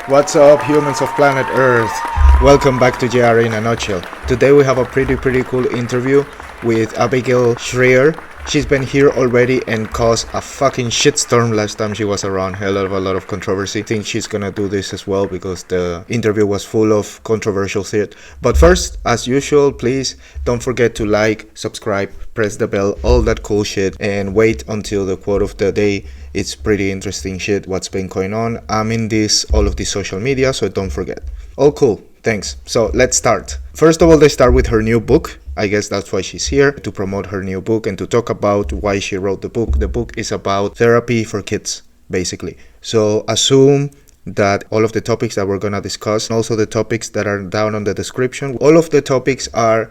What's up, humans of planet Earth? Welcome back to JRE in a nutshell. Today we have a pretty cool interview with Abigail Shrier. She's been here already and caused a fucking shitstorm last time she was around. A lot of controversy. I think she's gonna do this as well because the interview was full of controversial shit. But first, as usual, please don't forget to like, subscribe, press the bell, all that cool shit, and wait until the quote of the day. It's pretty interesting shit what's been going on. I'm in all of these social media, so don't forget. All cool. Thanks. So let's start. First of all, they start with her new book. I guess that's why she's here, to promote her new book and to talk about why she wrote the book. The book is about therapy for kids, basically. So assume that all of the topics that we're going to discuss, and also the topics that are down on the description, all of the topics are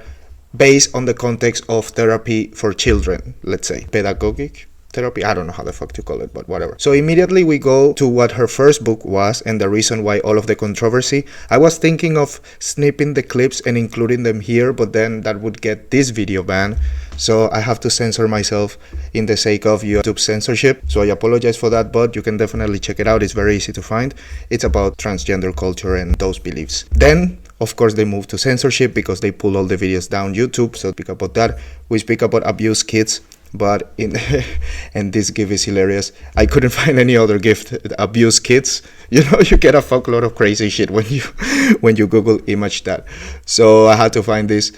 based on the context of therapy for children, let's say. Pedagogic therapy, I don't know how the fuck to call it, but whatever. So immediately we go to what her first book was and the reason why all of the controversy. I was thinking of snipping the clips and including them here, but then that would get this video banned. So I have to censor myself in the sake of YouTube censorship. So I apologize for that, but you can definitely check it out. It's very easy to find. It's about transgender culture and those beliefs. Then, of course, they move to censorship because they pull all the videos down YouTube. So speak about that. We speak about abused kids. But and this gift is hilarious. I couldn't find any other gift. Abuse kids, you get a fuckload of crazy shit when you Google image that. So I had to find this.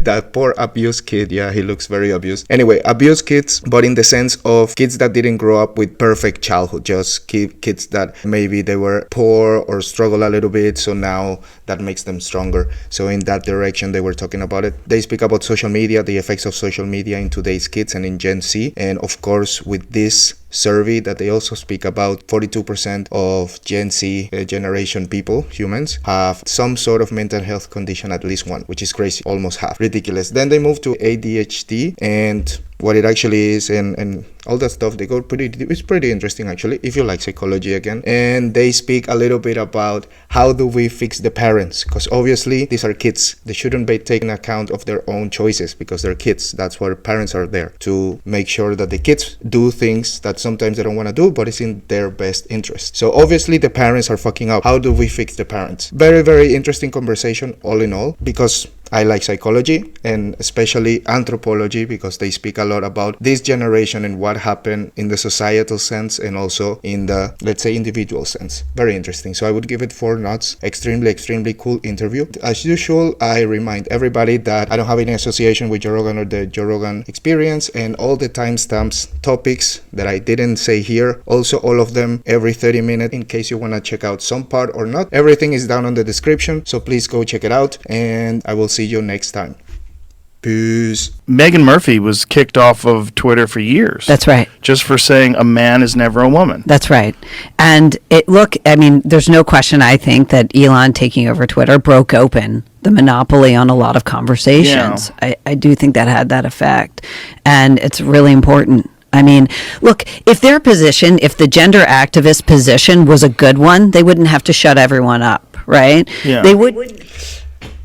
That poor abused kid, yeah, he looks very abused. Anyway, abused kids, but in the sense of kids that didn't grow up with perfect childhood, just kids that maybe they were poor or struggle a little bit, so now that makes them stronger. So in that direction they were talking about it. They speak about social media, the effects of social media in today's kids and in Gen Z, and of course with this survey that they also speak about, 42% of Gen Z generation people, humans, have some sort of mental health condition, at least one, which is crazy, almost half. Ridiculous. Then they move to ADHD and what it actually is and all that stuff. They go it's pretty interesting actually, if you like psychology again. And they speak a little bit about how do we fix the parents, because obviously these are kids. They shouldn't be taking account of their own choices because they're kids. That's why parents are there, to make sure that the kids do things that sometimes they don't want to do, but it's in their best interest. So obviously the parents are fucking up. How do we fix the parents? Very interesting conversation all in all, because I like psychology and especially anthropology because they speak a lot about this generation and what happened in the societal sense and also in the, let's say, individual sense. Very interesting. So I would give it 4 nuts. Extremely cool interview. As usual, I remind everybody that I don't have any association with Joe Rogan or the Joe Rogan experience, and all the timestamps, topics that I didn't say here, also all of them every 30 minutes in case you want to check out some part or not. Everything is down on the description, so please go check it out and I will see you next time. Peace. Megan Murphy was kicked off of Twitter for years. That's right. Just for saying a man is never a woman. That's right. And there's no question, I think, that Elon taking over Twitter broke open the monopoly on a lot of conversations. Yeah. I do think that had that effect. And it's really important. I mean, look, if the gender activist position was a good one, they wouldn't have to shut everyone up, right? Yeah. They wouldn't.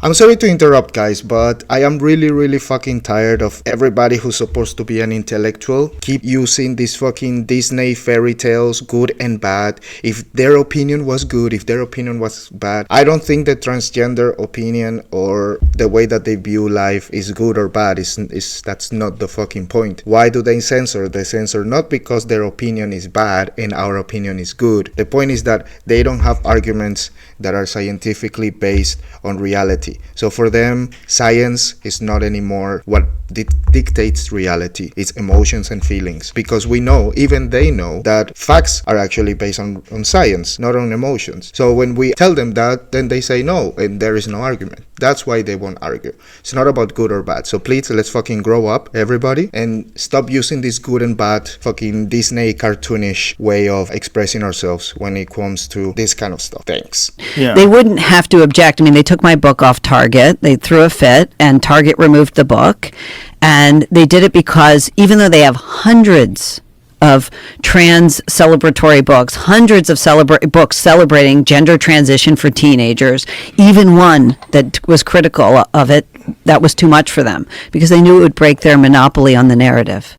I'm sorry to interrupt, guys, but I am really fucking tired of everybody who's supposed to be an intellectual keep using these fucking Disney fairy tales, good and bad. If their opinion was good, if their opinion was bad, I don't think the transgender opinion or the way that they view life is good or bad. That's not the fucking point. Why do they censor? They censor not because their opinion is bad and our opinion is good. The point is that they don't have arguments that are scientifically based on reality. So for them, science is not anymore what dictates reality. It's emotions and feelings. Because we know, even they know, that facts are actually based on science, not on emotions. So when we tell them that, then they say no, and there is no argument. That's why they won't argue. It's not about good or bad. So please, let's fucking grow up, everybody, and stop using this good and bad fucking Disney cartoonish way of expressing ourselves when it comes to this kind of stuff. Thanks. Yeah. They wouldn't have to object. I mean, they took my book off Target. They threw a fit, and Target removed the book. And they did it because even though they have hundreds of trans celebratory books, hundreds of books celebrating gender transition for teenagers, even one that was critical of it, that was too much for them because they knew it would break their monopoly on the narrative.